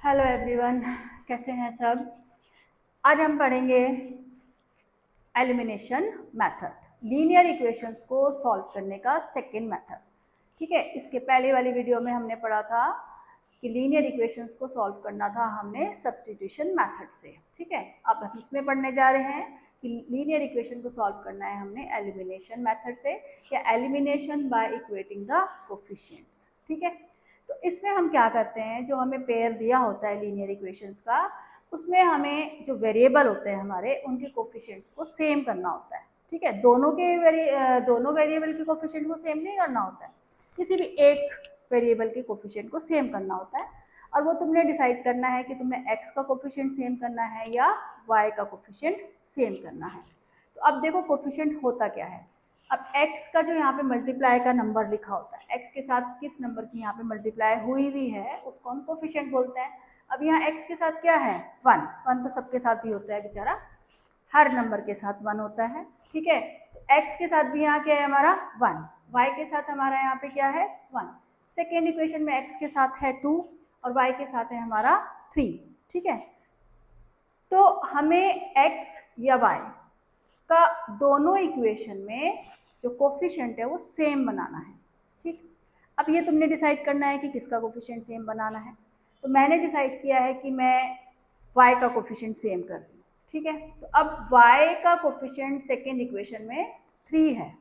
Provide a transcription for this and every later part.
Hello everyone, कैसे हैं सब। आज हम पढ़ेंगे एलिमिनेशन मेथड, लीनियर इक्वेशंस को सॉल्व करने का सेकंड मेथड। ठीक है, इसके पहले वाली वीडियो में हमने पढ़ा था कि लीनियर इक्वेशंस को सॉल्व करना था हमने सब्स्टिट्यूशन मेथड से। ठीक है, अब हम इसमें पढ़ने जा रहे हैं कि लीनियर इक्वेशन को सॉल्व करना है हमने एलिमिनेशन मेथड से, या elimination by equating the coefficients. ठीक है, तो इसमें हम क्या करते हैं, जो हमें पेयर दिया होता है लीनियर इक्वेशंस का, उसमें हमें जो वेरिएबल होते हैं हमारे, उनके कोफिशिएंट्स को सेम करना होता है। ठीक है, दोनों वेरिएबल के कोफिशिएंट को सेम नहीं करना होता है, किसी भी एक वेरिएबल के कोफिशिएंट को सेम करना होता है। और वो तुमने डिसाइड करना है कि तुमने x का कोफिशिएंट सेम करना है या y का कोफिशिएंट सेम करना है। तो अब देखो कोफिशिएंट होता क्या है। अब x का जो यहाँ पे मल्टीप्लाई का नंबर लिखा होता है, x के साथ किस नंबर की यहाँ पे मल्टीप्लाई हुई हुई है, उसको हम कोफिशिएंट बोलते हैं। अब यहाँ x के साथ क्या है, 1। 1 तो सबके साथ ही होता है बेचारा, हर नंबर के साथ 1 होता है। ठीक है, तो x के साथ भी यहाँ क्या है हमारा 1, y के साथ हमारा यहाँ पे क्या है 1। सेकेंड इक्वेशन में x के साथ है 2 और y के साथ है हमारा 3। ठीक है, तो हमें x या y का दोनों इक्वेशन में जो कोफिशिएंट है वो सेम बनाना है। ठीक, अब ये तुमने डिसाइड करना है कि किसका कोफिशिएंट सेम बनाना है। तो मैंने डिसाइड किया है कि मैं y का कोफिशिएंट सेम कर रही हूँ। ठीक है, तो अब y का कोफिशिएंट सेकेंड इक्वेशन में 3 है।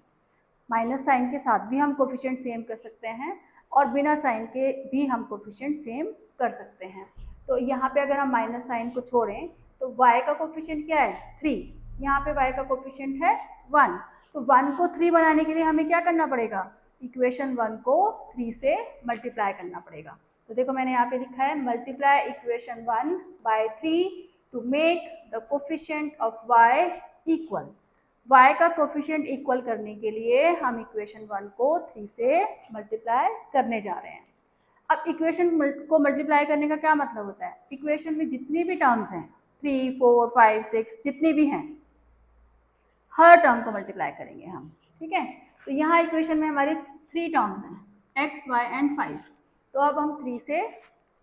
माइनस साइन के साथ भी हम कोफिशिएंट सेम कर सकते हैं और बिना साइन के भी हम कोफिशिएंट सेम कर सकते हैं। तो यहाँ पे अगर हम माइनस साइन को छोड़ें तो y का कोफिशिएंट क्या है 3, यहाँ पे y का कोफिशिएंट है 1। तो 1 को 3 बनाने के लिए हमें क्या करना पड़ेगा, इक्वेशन 1 को 3 से मल्टीप्लाई करना पड़ेगा। तो देखो मैंने यहाँ पे लिखा है multiply equation 1 by 3 to make the coefficient of y equal. y का कोफिशिएंट इक्वल करने के लिए हम इक्वेशन 1 को 3 से मल्टीप्लाई करने जा रहे हैं। अब इक्वेशन को मल्टीप्लाई करने का क्या मतलब होता है, इक्वेशन में जितनी भी टर्म्स हैं 3, 4, 5, 6 जितनी भी हैं, हर टर्म को मल्टीप्लाई करेंगे हम। ठीक है, तो यहाँ इक्वेशन में हमारी 3 टर्म्स हैं x, y एंड 5। तो अब हम 3 से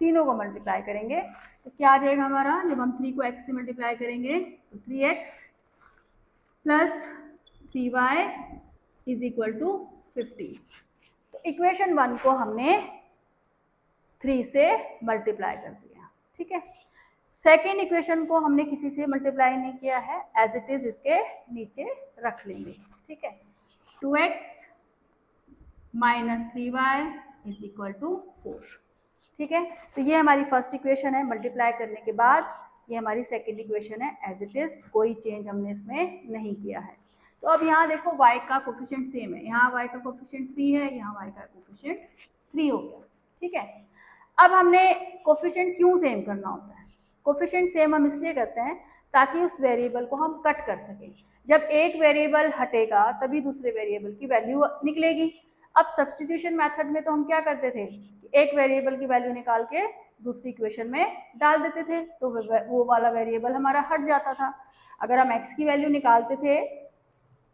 तीनों को मल्टीप्लाई करेंगे। तो क्या आ जाएगा हमारा, जब हम 3 को x से मल्टीप्लाई करेंगे तो 3x plus 3y is equal to 50। तो इक्वेशन 1 को हमने 3 से मल्टीप्लाई कर दिया। ठीक है, सेकेंड इक्वेशन को हमने किसी से मल्टीप्लाई नहीं किया है, एज इट इज इसके नीचे रख लेंगे। ठीक है, 2x minus 3y is equal to 4। ठीक है, तो ये हमारी फर्स्ट इक्वेशन है, मल्टीप्लाई करने के बाद ये हमारी सेकेंड इक्वेशन है, एज इट इज, कोई चेंज हमने इसमें नहीं किया है। तो अब यहाँ देखो y का कोफिशिएंट सेम है, यहाँ y का कोफिशिएंट 3 है, यहाँ y का कोफिशिएंट 3 हो गया। ठीक है, अब हमने कोफिशिएंट क्यों सेम करना होता है, कोफिशिएंट सेम हम इसलिए करते हैं ताकि उस वेरिएबल को हम कट कर सकें। जब एक वेरिएबल हटेगा तभी दूसरे वेरिएबल की वैल्यू निकलेगी। अब सब्स्टिट्यूशन मेथड में तो हम क्या करते थे कि एक वेरिएबल की वैल्यू निकाल के दूसरी इक्वेशन में डाल देते थे, तो वो वाला वेरिएबल हमारा हट जाता था। अगर हम x की वैल्यू निकालते थे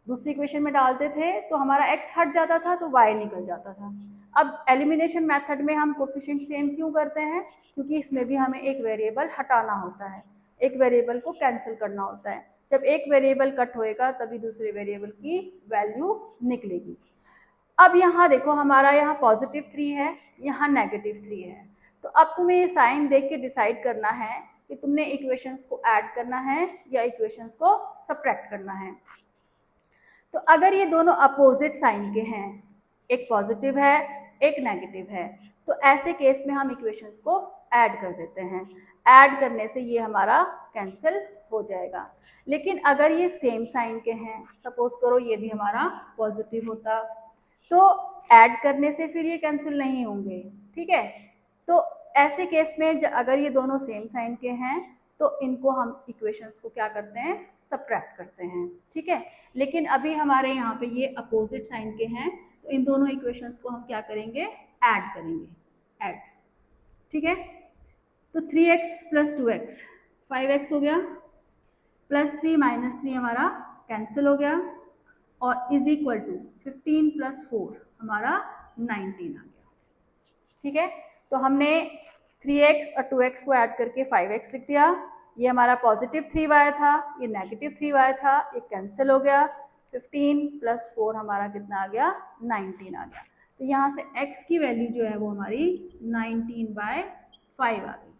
दूसरी इक्वेशन में डालते थे तो हमारा x हट जाता था, तो y निकल जाता था। अब एलिमिनेशन मेथड में हम कोफिशिएंट सेम क्यों करते हैं, क्योंकि इसमें भी हमें एक वेरिएबल हटाना होता है, एक वेरिएबल को कैंसिल करना होता है। जब एक वेरिएबल कट होएगा तभी दूसरे वेरिएबल की वैल्यू निकलेगी। अब यहाँ देखो हमारा यहाँ पॉजिटिव 3 है, यहाँ नेगेटिव 3 है। तो अब तुम्हें ये साइन देख के डिसाइड करना है कि तुमने इक्वेशंस को ऐड करना है या इक्वेशंस को सब्ट्रैक्ट करना है। तो अगर ये दोनों अपोजिट साइन के हैं, एक पॉजिटिव है एक नेगेटिव है, तो ऐसे केस में हम इक्वेशंस को ऐड कर देते हैं। ऐड करने से ये हमारा कैंसिल हो जाएगा। लेकिन अगर ये सेम साइन के हैं, सपोज करो ये भी हमारा पॉजिटिव होता, तो ऐड करने से फिर ये कैंसिल नहीं होंगे। ठीक है, तो ऐसे केस में अगर ये दोनों सेम साइन के हैं तो इनको हम इक्वेशंस को क्या करते हैं, सब्ट्रैक्ट करते हैं। ठीक है, लेकिन अभी हमारे यहाँ पे ये अपोजिट साइन के हैं, तो इन दोनों इक्वेशंस को हम क्या करेंगे, ऐड करेंगे, ऐड। ठीक है, तो 3x प्लस 2x 5x हो गया, प्लस 3 माइनस 3 हमारा कैंसिल हो गया, और इज इक्वल टू 15 प्लस 4 हमारा 19 आ गया। ठीक है, तो हमने 3x और 2x को ऐड करके 5x लिख दिया। ये हमारा पॉजिटिव 3y था, ये नेगेटिव 3y था, ये कैंसिल हो गया। 15 + 4 हमारा कितना आ गया, 19 आ गया। तो यहाँ से x की वैल्यू जो है वो हमारी 19/5 आ गई।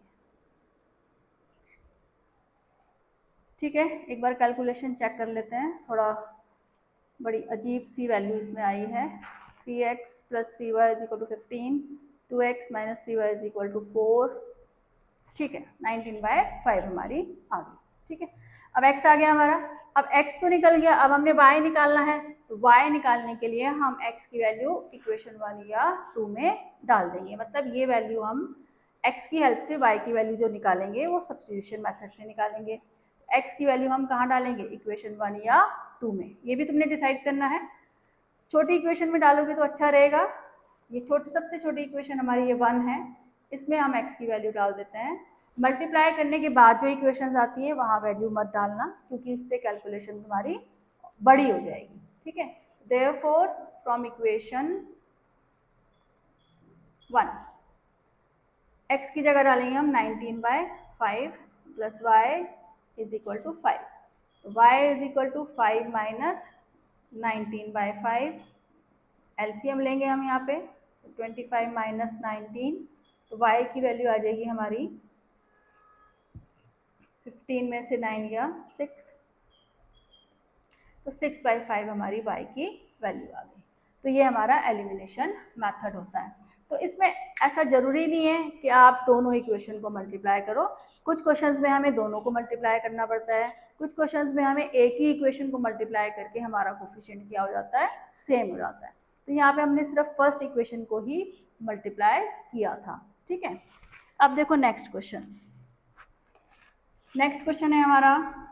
ठीक है, एक बार कैलकुलेशन चेक कर लेते हैं। थोड़ा बड़ी अजीब सी वैल्यू इसमें आई है। 3x + 3y = 15, 2x - 3y = 4। ठीक है, 19/5 हमारी आ गई। ठीक है, अब x आ गया हमारा। अब x तो निकल गया, अब हमने y निकालना है। तो y निकालने के लिए हम x की वैल्यू इक्वेशन 1 या 2 में डाल देंगे। मतलब ये वैल्यू हम x की हेल्प से y की वैल्यू जो निकालेंगे वो सब्स्टिट्यूशन मेथड से निकालेंगे। x की वैल्यू हम कहाँ डालेंगे, इक्वेशन 1 या 2 में। ये भी तुमने डिसाइड करना है। छोटी इक्वेशन में डालोगे तो अच्छा रहेगा। ये सबसे छोटी इक्वेशन हमारी ये 1 है, इसमें हम x की वैल्यू डाल देते हैं। मल्टीप्लाई करने के बाद जो इक्वेशंस आती है वहाँ वैल्यू मत डालना, क्योंकि इससे कैलकुलेशन तुम्हारी बड़ी हो जाएगी। ठीक है, देयरफॉर फ्रॉम इक्वेशन 1 x की जगह डालेंगे हम 19/5 + y = 5। तो y = 5 - 19/5, एलसीएम लेंगे हम यहाँ पे। तो 25 - 19, तो y की वैल्यू आ जाएगी हमारी 15 में से 9 गया 6, तो 6/5 हमारी y की वैल्यू आ गई। तो ये हमारा एलिमिनेशन मेथड होता है। तो इसमें ऐसा ज़रूरी नहीं है कि आप दोनों इक्वेशन को मल्टीप्लाई करो। कुछ क्वेश्चंस में हमें दोनों को मल्टीप्लाई करना पड़ता है, कुछ क्वेश्चंस में हमें एक ही इक्वेशन को मल्टीप्लाई करके हमारा कोफिशिएंट क्या हो जाता है, सेम हो जाता है। तो यहाँ पे हमने सिर्फ फर्स्ट इक्वेशन को ही मल्टीप्लाई किया था। ठीक है, अब देखो नेक्स्ट क्वेश्चन। नेक्स्ट क्वेश्चन है हमारा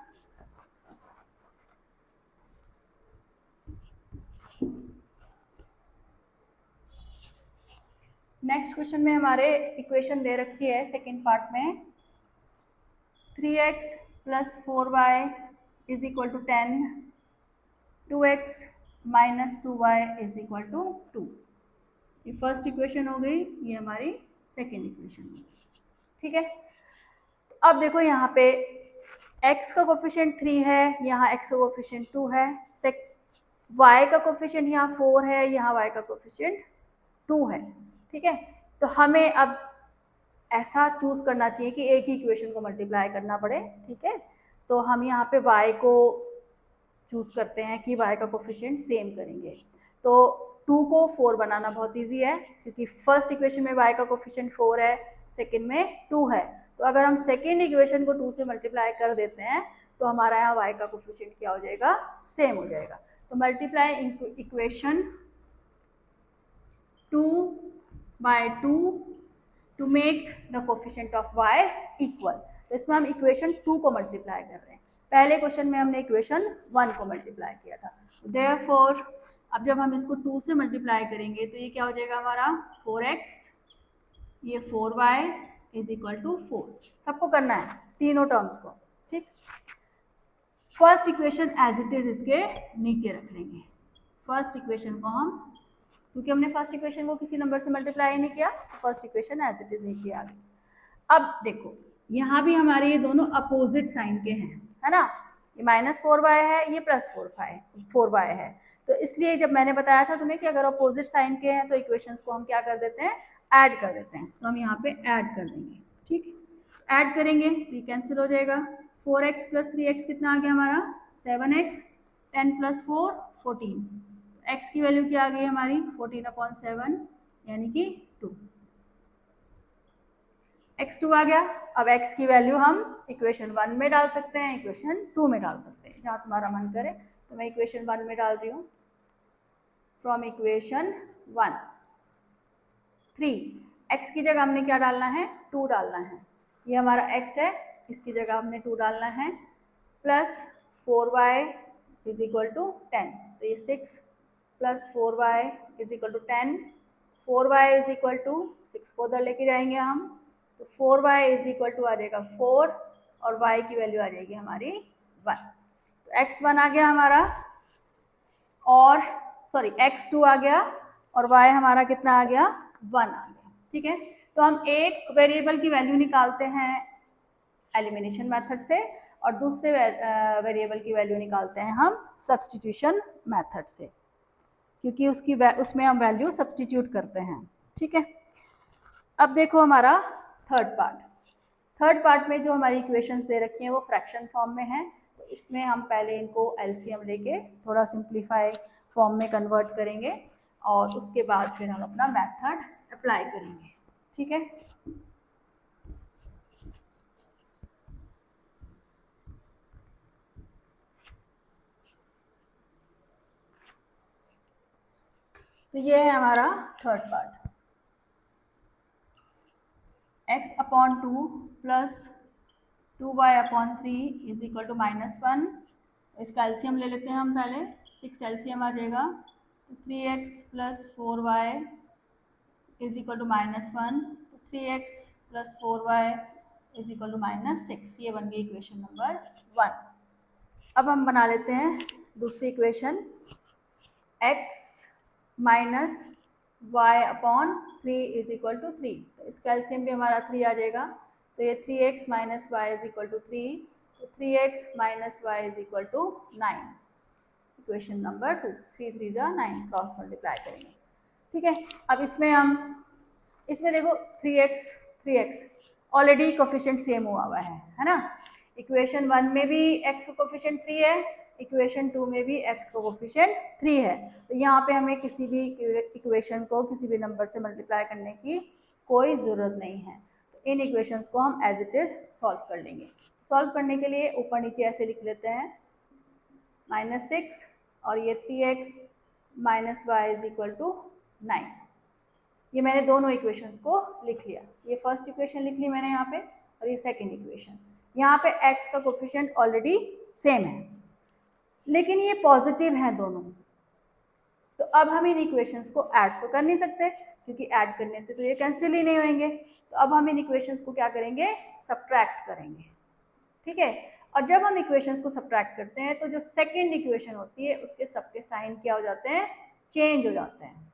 नेक्स्ट क्वेश्चन में हमारे इक्वेशन दे रखी है सेकेंड पार्ट में 3x + 4y = 10, 2x - 2y = 2। ये फर्स्ट इक्वेशन हो गई, ये हमारी सेकेंड इक्वेशन हो गई। ठीक है, तो अब देखो यहाँ पे x का कोफिशिएंट 3 है, यहाँ x का कोफिशिएंट 2 है, y का कोफिशिएंट यहाँ 4 है, यहाँ y का कोफिशिएंट 2 है। ठीक है, तो हमें अब ऐसा चूज करना चाहिए कि एक ही इक्वेशन को मल्टीप्लाई करना पड़े। ठीक है, तो हम यहाँ पे y को चूज करते हैं कि y का कोफिशिएंट सेम करेंगे। तो 2 को 4 बनाना बहुत इजी है, क्योंकि फर्स्ट इक्वेशन में y का कोफिशिएंट 4 है, सेकेंड में 2 है। तो अगर हम सेकेंड इक्वेशन को 2 से मल्टीप्लाई कर देते हैं तो हमारा यहाँ y का कोफिशिएंट क्या हो जाएगा, सेम हो जाएगा। तो multiply equation 2/2 to make the coefficient of y equal. तो इसमें हम इक्वेशन 2 को मल्टीप्लाई कर रहे हैं। पहले क्वेश्चन में हमने इक्वेशन 1 को मल्टीप्लाई किया था। देयरफॉर अब जब हम इसको 2 से मल्टीप्लाई करेंगे तो ये क्या हो जाएगा हमारा 4x, ये 4y = 4। सबको करना है तीनों टर्म्स को। ठीक, first equation as it is इसके नीचे रख लेंगे। फर्स्ट इक्वेशन को हम, क्योंकि हमने फर्स्ट इक्वेशन को किसी नंबर से मल्टीप्लाई नहीं किया, first equation as it is नीचे आ गई। अब देखो यहाँ भी हमारे ये दोनों अपोजिट साइन के हैं, है ना। ये -4y है, ये +4y है। तो इसलिए जब मैंने बताया था तुम्हें कि अगर अपोजिट साइन के हैं तो इक्वेशंस को हम क्या कर देते हैं, ऐड कर देते हैं। तो हम यहाँ पे ऐड कर देंगे। ठीक है, ऐड करेंगे तो ये कैंसिल हो जाएगा। 4x + 3x कितना आ गया हमारा 7x, 10 + 4 14। x की वैल्यू क्या आ गई हमारी 14/7 यानी कि 2। x2 आ गया। अब x की वैल्यू हम इक्वेशन 1 में डाल सकते हैं, इक्वेशन 2 में डाल सकते हैं, जहाँ तुम्हारा मन करे। तो मैं इक्वेशन 1 में डाल रही हूँ। फ्रॉम इक्वेशन 1 3, x की जगह हमने क्या डालना है, 2 डालना है। ये हमारा x है, इसकी जगह हमने 2 डालना है, प्लस 4y = 10। तो ये 6 + 4y = 10, 4y = 6 को उधर लेके जाएंगे हम, तो 4y = आ जाएगा 4 और y की वैल्यू आ जाएगी हमारी 1। तो x1 आ गया हमारा, और सॉरी x2 आ गया, और y हमारा कितना आ गया 1 आ गया। ठीक है, तो हम एक वेरिएबल की वैल्यू निकालते हैं एलिमिनेशन मेथड से और दूसरे वेरिएबल की वैल्यू निकालते हैं हम सब्स्टिट्यूशन मेथड से, क्योंकि उसमें हम वैल्यू सब्स्टिट्यूट करते हैं। ठीक है, अब देखो हमारा थर्ड पार्ट में जो हमारी इक्वेशंस दे रखी हैं वो फ्रैक्शन फॉर्म में है। तो इसमें हम पहले इनको एलसीएम लेके थोड़ा सिंप्लीफाई फॉर्म में कन्वर्ट करेंगे और उसके बाद फिर हम अपना मेथड अप्लाई करेंगे। ठीक है, तो ये है हमारा third part. x/2 plus 2y/3 is equal to -1। इसका एलसीएम ले लेते हैं हम पहले, 6 एलसीएम आ जाएगा, तो 3x plus 4y is equal to -1, तो 3x plus 4y is equal to -6। ये बन गई इक्वेशन नंबर 1। अब हम बना लेते हैं दूसरी equation, x minus y/3 is equal to 3। तो इसका एलसीएम भी हमारा 3 आ जाएगा, तो ये 3x minus y is equal to 3, तो 3x minus y is equal to 9। Equation number 2, 3 3 जा 9, क्रॉस मल्टीप्लाई करेंगे। ठीक है, अब इसमें देखो 3x ऑलरेडी कोफिशिएंट सेम हुआ है ना। इक्वेशन 1 में भी x का कोफिशिएंट 3 है, इक्वेशन 2 में भी x का कोफिशिएंट 3 है। तो यहाँ पे हमें किसी भी इक्वेशन को किसी भी नंबर से मल्टीप्लाई करने की कोई ज़रूरत नहीं है। तो इन इक्वेशंस को हम एज इट इज़ सॉल्व कर लेंगे। सॉल्व करने के लिए ऊपर नीचे ऐसे लिख लेते हैं, -6 और ये 3x minus y is equal to 9। ये मैंने दोनों इक्वेशंस को लिख लिया। ये फर्स्ट इक्वेशन लिख ली मैंने यहाँ पे और ये सेकेंड इक्वेशन। यहाँ पे x का कोफिशिएंट ऑलरेडी सेम है, लेकिन ये पॉजिटिव हैं दोनों। तो अब हम इन इक्वेशंस को ऐड तो कर नहीं सकते, क्योंकि ऐड करने से तो ये कैंसिल ही नहीं होंगे। तो अब हम इन इक्वेशंस को क्या करेंगे, सब्ट्रैक्ट करेंगे। ठीक है, और जब हम इक्वेशंस को सब्ट्रैक्ट करते हैं तो जो सेकेंड इक्वेशन होती है उसके सबके साइन क्या हो जाते हैं, चेंज हो जाते हैं।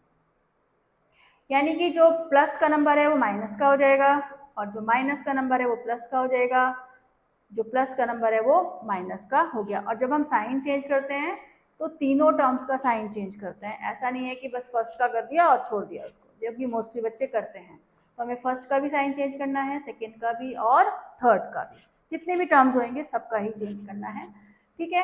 यानी कि जो प्लस का नंबर है वो माइनस का हो जाएगा और जो माइनस का नंबर है वो प्लस का हो जाएगा, जो प्लस का नंबर है वो माइनस का हो गया। और जब हम साइन चेंज करते हैं तो तीनों टर्म्स का साइन चेंज करते हैं। ऐसा नहीं है कि बस फर्स्ट का कर दिया और छोड़ दिया उसको, जबकि मोस्टली बच्चे करते हैं। तो हमें फर्स्ट का भी साइन चेंज करना है, सेकेंड का भी और थर्ड का भी, जितने भी टर्म्स होंगे सबका ही चेंज करना है। ठीक है,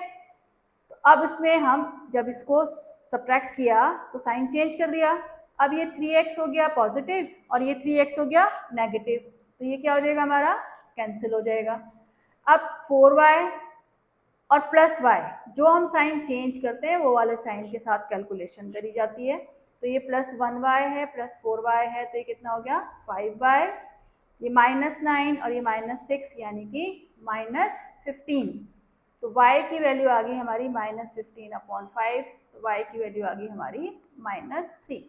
तो अब इसमें हम जब इसको सब्ट्रैक्ट किया तो साइन चेंज कर दिया। अब ये 3x हो गया पॉजिटिव और ये 3x हो गया नेगेटिव, तो ये क्या हो जाएगा, हमारा कैंसिल हो जाएगा। अब 4y और प्लस y, जो हम साइन चेंज करते हैं वो वाले साइन के साथ कैलकुलेशन करी जाती है। तो ये +1y है, +4y है, तो ये कितना हो गया 5y। ये -9 और ये -6 यानी कि -15। तो y की वैल्यू आ गई हमारी -15/5, तो y की वैल्यू आ गई हमारी -3।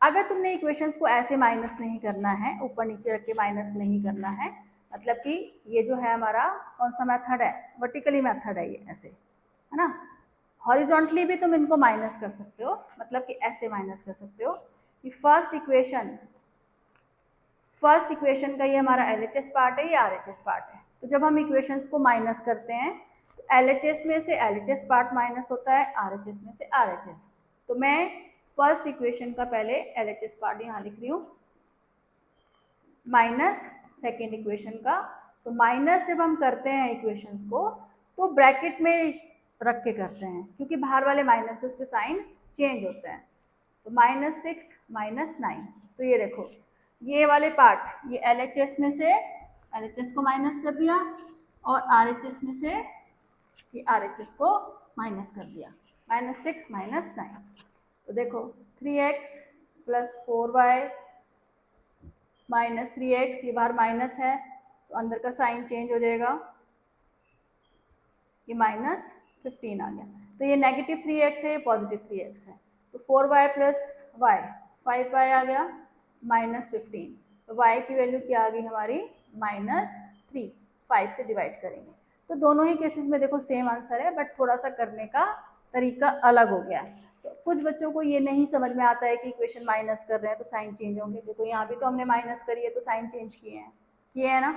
अगर तुमने इक्वेशंस को ऐसे माइनस नहीं करना है, ऊपर नीचे रख के माइनस नहीं करना है, मतलब कि ये जो है हमारा कौन सा मेथड है, वर्टिकली मेथड है ये, ऐसे है ना। हॉरिजॉन्टली भी तुम इनको माइनस कर सकते हो, मतलब कि ऐसे माइनस कर सकते हो कि फर्स्ट इक्वेशन का ये हमारा LHS पार्ट है, ये RHS पार्ट है। तो जब हम इक्वेशंस को माइनस करते हैं तो LHS में से LHS पार्ट माइनस होता है, RHS में से RHS। तो मैं फर्स्ट इक्वेशन का पहले LHS पार्ट यहाँ लिख रही हूँ, माइनस सेकेंड इक्वेशन का। तो माइनस जब हम करते हैं इक्वेशंस को तो ब्रैकेट में रख के करते हैं, क्योंकि बाहर वाले माइनस से उसके साइन चेंज होते हैं। तो -6 -9, तो ये देखो ये वाले पार्ट, ये LHS में से LHS को माइनस कर दिया और RHS में से ये RHS को माइनस कर दिया, -6 -9। तो देखो 3x plus 4y minus 3x, ये बाहर माइनस है तो अंदर का साइन चेंज हो जाएगा, ये -15 आ गया। तो ये नेगेटिव 3x है, ये पॉजिटिव 3x है। तो 4y प्लस y 5y आ गया, -15। तो y की वैल्यू क्या आ गई हमारी -3, 5 से डिवाइड करेंगे। तो दोनों ही केसेस में देखो सेम आंसर है, बट थोड़ा सा करने का तरीका अलग हो गया है। तो कुछ बच्चों को ये नहीं समझ में आता है कि इक्वेशन माइनस कर रहे हैं तो साइन चेंज होंगे। देखो यहाँ भी तो हमने माइनस करी है तो साइन चेंज किए हैं ना।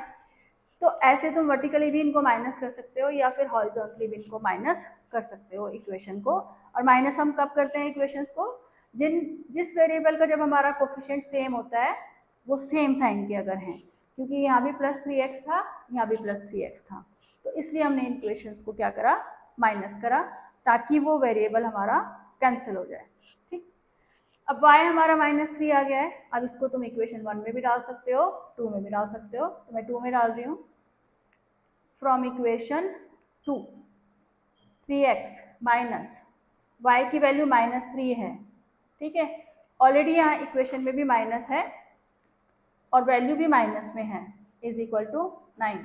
तो ऐसे तुम वर्टिकली भी इनको माइनस कर सकते हो या फिर हॉरिजॉन्टली भी इनको माइनस कर सकते हो इक्वेशन को। और माइनस हम कब करते हैं इक्वेशंस को, जिस वेरिएबल का जब हमारा कोफिशिएंट सेम होता है वो सेम साइन के अगर हैं, क्योंकि यहाँ भी +3x था, यहाँ भी +3x था, तो इसलिए हमने इन इक्वेशंस को क्या करा, माइनस करा, ताकि वो वेरिएबल हमारा कैंसिल हो जाए। ठीक, अब y हमारा -3 आ गया है। अब इसको तुम इक्वेशन 1 में भी डाल सकते हो, 2 में भी डाल सकते हो। तो मैं 2 में डाल रही हूँ। From equation 2 3x minus y की वैल्यू -3 है। ठीक है, ऑलरेडी यहाँ इक्वेशन में भी माइनस है और वैल्यू भी माइनस में है, इज इक्वल टू 9।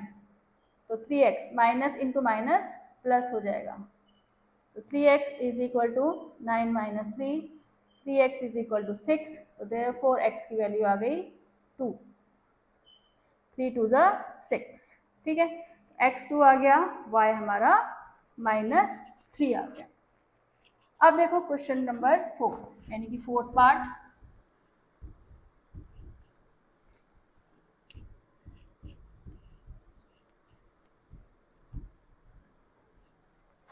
तो 3x minus into minus plus हो जाएगा। तो 3x is equal to 9 minus 3, 3x is equal to 6। तो देयरफॉर x की वैल्यू आ गई 2, 3 2 6। ठीक है, x2 आ गया, y हमारा -3 आ गया। अब देखो क्वेश्चन नंबर 4 यानी कि फोर्थ पार्ट।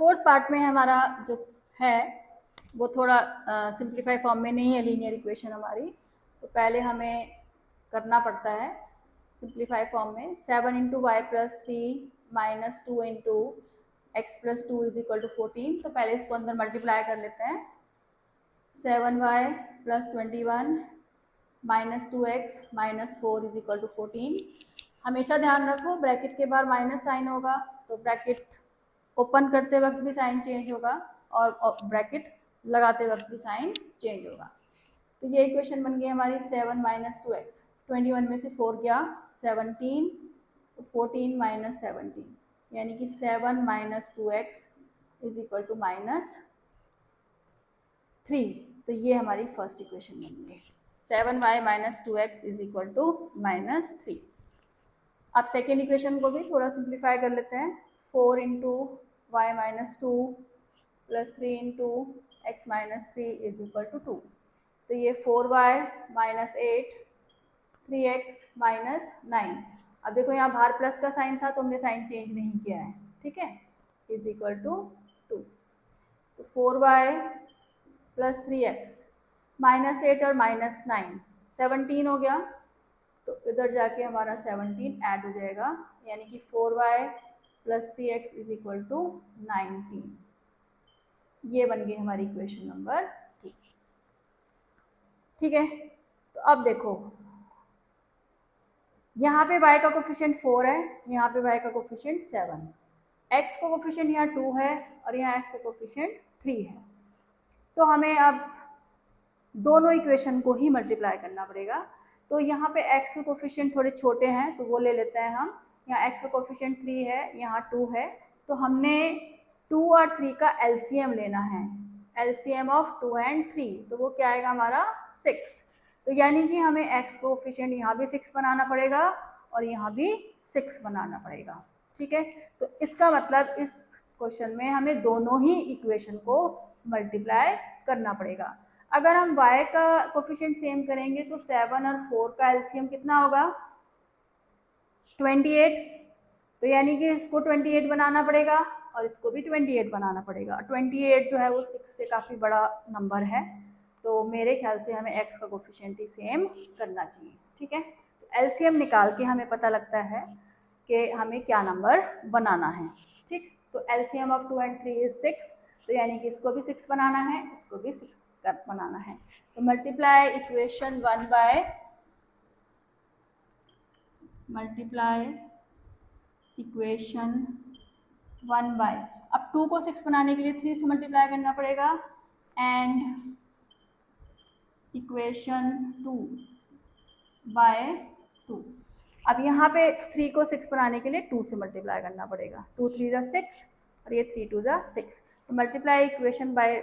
फोर्थ पार्ट में हमारा जो है वो थोड़ा सिंप्लीफाई फॉर्म में नहीं है लीनियर इक्वेशन हमारी, तो पहले हमें करना पड़ता है सिंप्लीफाई फॉर्म में। 7 into y plus 3 minus 2 into x plus 2 is equal to 14। तो पहले इसको अंदर मल्टीप्लाई कर लेते हैं। 7y plus 21 minus 2x minus 4 is equal to 14। हमेशा ध्यान रखो ब्रैकेट के बाहर माइनस साइन होगा तो ब्रैकेट ओपन करते वक्त भी साइन चेंज होगा और ब्रैकेट लगाते वक्त भी साइन चेंज होगा। तो ये इक्वेशन बन गई हमारी 7 माइनस 2x, 21 में से 4 गया 17, तो 14 माइनस 17 यानी कि 7 minus 2x is equal to -3। तो ये हमारी फर्स्ट इक्वेशन बन गई, 7y minus 2x is equal to -3। अब सेकेंड इक्वेशन को भी थोड़ा सिंप्लीफाई कर लेते हैं। 4 into y minus 2 plus 3 into x minus 3 is equal to 2। तो ये 4y माइनस 8, 3x माइनस 9। अब देखो यहाँ बाहर प्लस का साइन था तो हमने साइन चेंज नहीं किया है। ठीक है, इज इक्वल टू 2। तो 4y प्लस 3x माइनस 8 और माइनस 9 17 हो गया, तो इधर जाके हमारा 17 ऐड हो जाएगा, यानी कि 4y plus 3x is equal to 19। ये बन गई हमारी इक्वेशन नंबर 2। ठीक है, तो अब देखो यहाँ पे y का कोफिशिएंट 4 है, यहाँ पे y का कोफिशिएंट 7, x का कोफिशिएंट यहाँ 2 है और यहाँ x का कोफिशिएंट 3 है। तो हमें अब दोनों इक्वेशन को ही मल्टीप्लाई करना पड़ेगा। तो यहाँ पे x के कोफिशिएंट थोड़े छोटे हैं तो वो ले लेते हैं हम। यहाँ x का कोफिशिएंट 3 है, यहाँ 2 है, तो हमने 2 और 3 का एलसीएम लेना है, एलसीएम ऑफ 2 एंड 3। तो वो क्या आएगा हमारा 6। तो यानी कि हमें x कोफिशिएंट यहाँ भी 6 बनाना पड़ेगा और यहाँ भी 6 बनाना पड़ेगा। ठीक है, तो इसका मतलब इस क्वेश्चन में हमें दोनों ही इक्वेशन को मल्टीप्लाई करना पड़ेगा। अगर हम y का कोफिशिएंट सेम करेंगे तो 7 और 4 का एलसीएम कितना होगा 28। तो यानी कि इसको 28 बनाना पड़ेगा और इसको भी 28 बनाना पड़ेगा। 28 जो है वो 6 से काफ़ी बड़ा नंबर है, तो मेरे ख्याल से हमें x का कोफिशिएंट ही सेम करना चाहिए। ठीक है, तो एलसीएम निकाल के हमें पता लगता है कि हमें क्या नंबर बनाना है। ठीक, तो एलसीएम ऑफ 2 एंड 3 इज 6। तो यानी कि इसको भी 6 बनाना है, इसको भी 6 बनाना है। तो मल्टीप्लाई इक्वेशन 1 बाय अब 2 को 6 बनाने के लिए 3 से मल्टीप्लाई करना पड़ेगा एंड इक्वेशन 2 बाय 2। अब यहाँ पे 3 को 6 बनाने के लिए 2 से मल्टीप्लाई करना पड़ेगा। 2 3 6 और ये 3 2 6। तो multiply equation by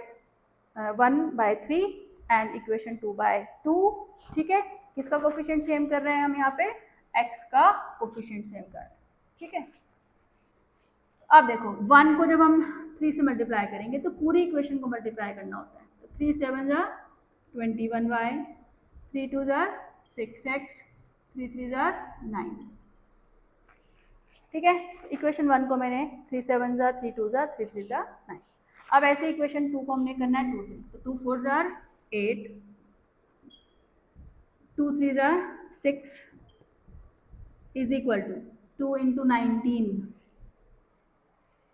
1 by 3 and equation 2 by 2। ठीक है, किसका कोफिशिएंट सेम कर रहे हैं हम यहाँ पे, x का कोफिशिएंट सेम कर रहे हैं। ठीक है, अब देखो 1 को जब हम 3 से मल्टीप्लाई करेंगे तो पूरी इक्वेशन को मल्टीप्लाई करना होता है। तो 3 7 ज़ा 21y, 3 2 ज़ा 6x, 3 3 ज़ा 9। ठीक है, इक्वेशन 1 को मैंने 3 7 ज़ा 3 2 ज़ा 3 3 ज़ा 9। अब ऐसे इक्वेशन 2 को हमने करना है 2 से, तो 2 4 ज़ा 8, 2 3 ज़ा 6 इज इक्वल टू 2 इंटू 19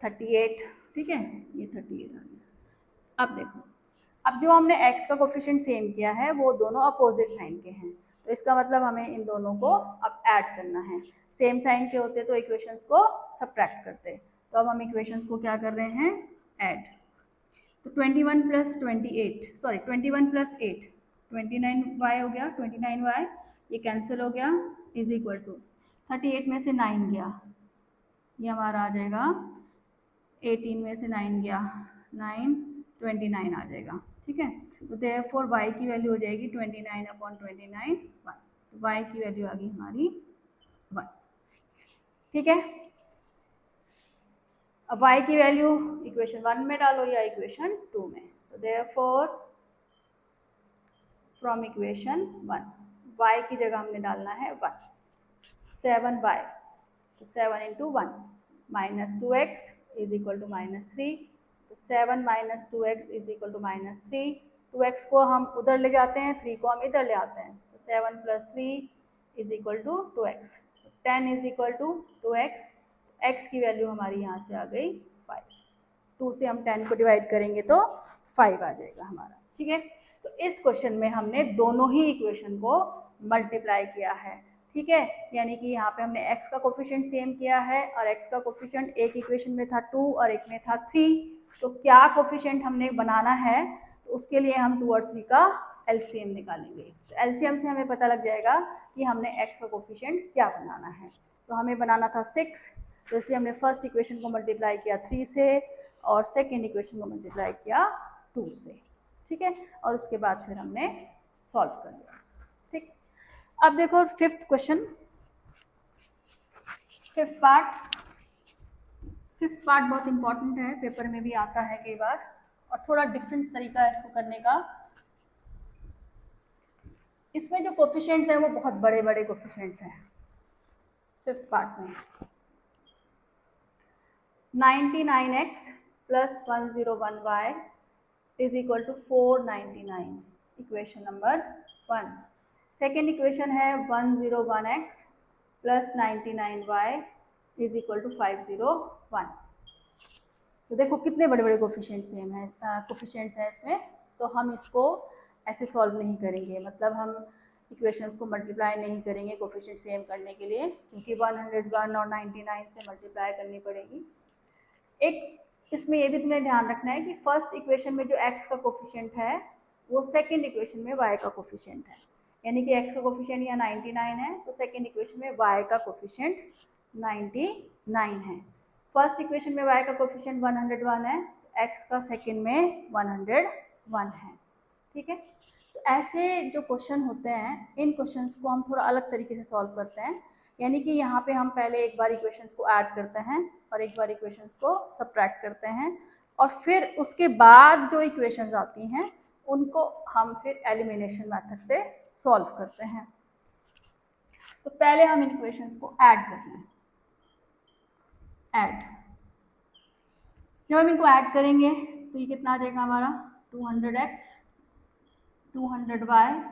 38। ठीक है, ये 38 आ गया। अब देखो, अब जो हमने x का कोफिशिएंट सेम किया है वो दोनों अपोजिट साइन के हैं, तो इसका मतलब हमें इन दोनों को अब ऐड करना है। सेम साइन के होते तो इक्वेशंस को सब्ट्रैक्ट करते, तो अब हम इक्वेशंस को क्या कर रहे हैं, ऐड। तो 21 प्लस 28, सॉरी 21 प्लस 8 29y हो गया, 29y ये कैंसिल हो गया, इज इक्वल टू 38 में से 9 गया, ये हमारा आ जाएगा 18 में से 9 गया 9, 29 आ जाएगा। ठीक है, तो देयरफॉर y की वैल्यू हो जाएगी 29/29 1, तो y की वैल्यू आ गई हमारी 1। ठीक है, अब y की वैल्यू इक्वेशन 1 में डालो या इक्वेशन 2 में, तो देयरफॉर फ्रॉम इक्वेशन 1 y की जगह हमने डालना है 1, 7y, तो 7 into 1 minus 2x is equal to -3, तो 7 minus 2x is equal to -3, 2x को हम उधर ले जाते हैं, 3 को हम इधर ले आते हैं, तो 7 plus 3 is equal to 2x, 10 is equal to 2x, x की वैल्यू हमारी यहाँ से आ गई 5, 2 से हम 10 को डिवाइड करेंगे तो 5 आ जाएगा हमारा। ठीक है, तो इस क्वेश्चन में हमने दोनों ही इक्वेशन को मल्टीप्लाई किया है। ठीक है, यानी कि यहाँ पे हमने x का कोफिशिएंट सेम किया है और x का कोफिशिएंट एक इक्वेशन में था 2 और एक में था 3, तो क्या कोफिशिएंट हमने बनाना है, तो उसके लिए हम 2 और 3 का एलसीएम निकालेंगे। तो एलसीएम से हमें पता लग जाएगा कि हमने x का कोफिशिएंट क्या बनाना है। तो हमें बनाना था 6, तो इसलिए हमने फर्स्ट इक्वेशन को मल्टीप्लाई किया 3 से और सेकेंड इक्वेशन को मल्टीप्लाई किया 2 से। ठीक है, और उसके बाद फिर हमने सॉल्व कर लिया इसको। ठीक, अब देखो फिफ्थ क्वेश्चन, फिफ्थ पार्ट बहुत इंपॉर्टेंट है, पेपर में भी आता है कई बार और थोड़ा डिफरेंट तरीका है इसको करने का। इसमें जो कोफिशिएंट्स हैं वो बहुत बड़े बड़े कोफिशिएंट्स हैं। फिफ्थ पार्ट में 99x plus 101y is equal to 499, equation number 1। Second equation है 101x plus 99y is equal to 501। तो देखो कितने बड़े बड़े कोफिशिएंट्स हैं इसमें, तो हम इसको ऐसे सॉल्व नहीं करेंगे, मतलब हम इक्वेशंस को मल्टीप्लाई नहीं करेंगे कोफिशिएंट सेम करने के लिए, क्योंकि 101 और 99 से मल्टीप्लाई करनी पड़ेगी। एक इसमें ये भी तुम्हें ध्यान रखना है कि फर्स्ट इक्वेशन में जो x का कोफिशिएंट है वो सेकंड इक्वेशन में y का कोफिशिएंट है, यानी कि x का कोफिशिएंट यहाँ 99 है तो सेकंड इक्वेशन में y का कोफिशिएंट 99 है। फर्स्ट इक्वेशन में y का कोफिशिएंट 101 है, x का सेकंड में 101 है। ठीक है, तो ऐसे जो क्वेश्चन होते हैं इन क्वेश्चंस को हम थोड़ा अलग तरीके से सॉल्व करते हैं, यानी कि यहाँ पे हम पहले एक बार इक्वेशंस को ऐड करते हैं और एक बार इक्वेशंस को सब्ट्रैक्ट करते हैं और फिर उसके बाद जो इक्वेशंस आती हैं उनको हम फिर एलिमिनेशन मेथड से सॉल्व करते हैं। तो पहले हम इन इक्वेशंस को ऐड कर रहे हैं। ऐड, जब हम इनको ऐड करेंगे तो ये कितना आ जाएगा हमारा 200x 200y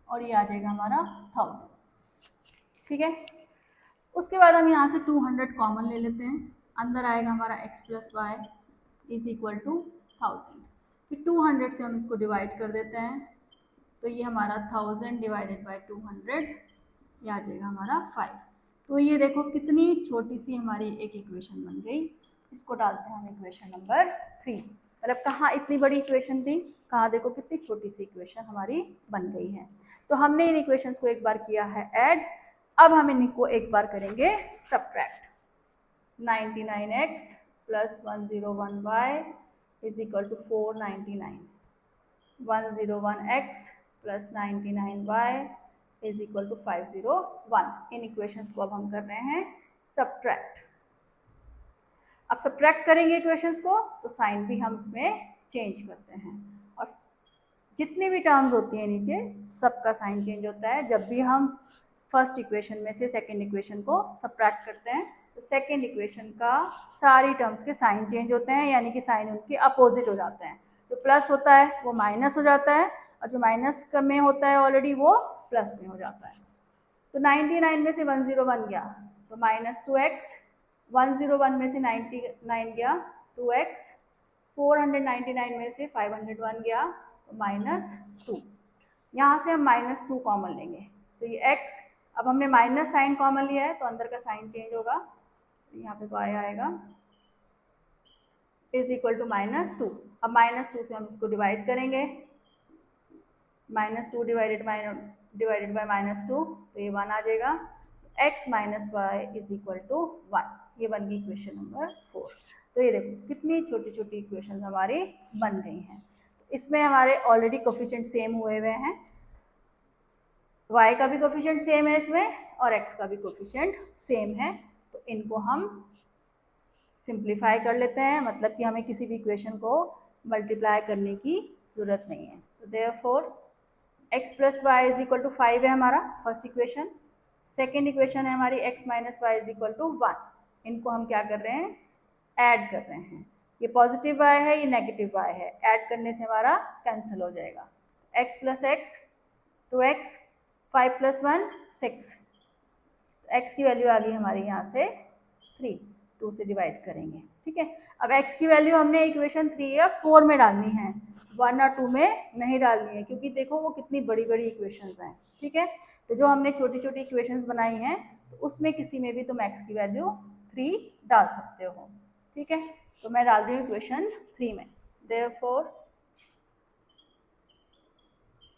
और ये आ जाएगा हमारा 1000। ठीक है, उसके बाद हम यहाँ से 200 कॉमन ले लेते हैं, अंदर आएगा हमारा x plus y is equal to 1000, फिर 200 से हम इसको डिवाइड कर देते हैं तो ये हमारा 1000 डिवाइडेड बाय 200 ये आ जाएगा हमारा 5। तो ये देखो कितनी छोटी सी हमारी एक इक्वेशन बन गई। इसको डालते हैं हम इक्वेशन नंबर 3, मतलब कहाँ इतनी बड़ी इक्वेशन थी, कहाँ देखो कितनी छोटी सी इक्वेशन हमारी बन गई है। तो हमने इन इक्वेशंस को एक बार किया है ऐड, अब हम इनको एक बार करेंगे subtract. 99x plus 101y is equal to 499, 101x plus 99y is equal to 501। इन इक्वेशंस को अब हम कर रहे हैं सब्ट्रैक्ट। अब सब्ट्रैक्ट करेंगे इक्वेशंस को तो साइन भी हम इसमें चेंज करते हैं और जितनी भी टर्म्स होती हैं नीचे सबका साइन चेंज होता है जब भी हम फर्स्ट इक्वेशन में से सेकेंड इक्वेशन को सब्ट्रैक्ट करते हैं। तो सेकेंड इक्वेशन का सारी टर्म्स के साइन चेंज होते हैं, यानी कि साइन उनके अपोजिट हो जाते हैं। जो प्लस होता है वो माइनस हो जाता है और जो माइनस में होता है ऑलरेडी वो प्लस में हो जाता है। तो 99 में से 101 गया तो -2x, 101 में से 99 गया 2x, 499 में से 501 गया तो -2। यहाँ से हम -2 कॉमन लेंगे तो ये x, अब हमने माइनस साइन कॉमन लिया है तो अंदर का साइन चेंज होगा, तो यहाँ पे y आएगा इज इक्वल टू -2। अब -2 से हम इसको डिवाइड करेंगे, -2 डिवाइडेड बाय -2 तो ये 1 आ जाएगा। x minus y is equal to 1, ये बन गई इक्वेशन नंबर 4। तो ये देखो कितनी छोटी छोटी इक्वेशन हमारी बन गई हैं। तो इसमें हमारे ऑलरेडी कोफिशिएंट सेम हुए हुए हैं, y का भी कोफिशिएंट सेम है इसमें और x का भी कोफिशिएंट सेम है। तो इनको हम सिंप्लीफाई कर लेते हैं, मतलब कि हमें किसी भी इक्वेशन को मल्टीप्लाई करने की ज़रूरत नहीं है। तो therefore x plus y is equal to 5 है हमारा फर्स्ट इक्वेशन। सेकेंड इक्वेशन है हमारी x minus y is equal to 1। इनको हम क्या कर रहे हैं, ऐड कर रहे हैं। ये पॉजिटिव y है, ये नेगेटिव y है, ऐड करने से हमारा कैंसिल हो जाएगा। x plus x 2x, 5 plus 1 6, तो x की वैल्यू आ गई हमारी यहाँ से 3, 2 से डिवाइड करेंगे। ठीक है, अब x की वैल्यू हमने इक्वेशन 3 या 4 में डालनी है, 1 और 2 में नहीं डालनी है, क्योंकि देखो वो कितनी बड़ी बड़ी इक्वेशंस हैं। ठीक है, तो जो हमने छोटी छोटी इक्वेशंस बनाई हैं तो उसमें किसी में भी तुम x की वैल्यू 3 डाल सकते हो। ठीक है, तो मैं डाल रही हूँ इक्वेशन 3 में। देयरफॉर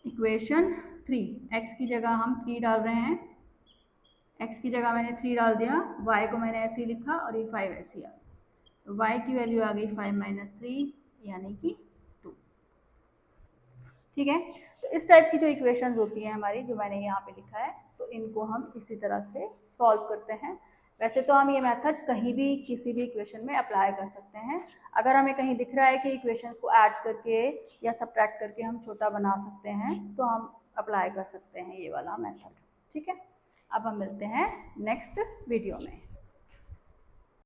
इक्वेशन 3, x की जगह हम 3 डाल रहे हैं, x की जगह मैंने 3 डाल दिया, y को मैंने ऐसे ही लिखा और ये 5 ऐसे आ गई, तो y की वैल्यू आ गई 5 माइनस 3 यानी कि 2। ठीक है, तो इस टाइप की जो इक्वेशंस होती हैं हमारी, जो मैंने यहाँ पे लिखा है, तो इनको हम इसी तरह से सॉल्व करते हैं। वैसे तो हम ये मेथड कहीं भी किसी भी इक्वेशन में अप्लाई कर सकते हैं। अगर हमें कहीं दिख रहा है कि इक्वेशंस को ऐड करके या सब्ट्रैक्ट करके हम छोटा बना सकते हैं तो हम अप्लाई कर सकते हैं ये वाला मेथड। ठीक है, अब हम मिलते हैं नेक्स्ट वीडियो में।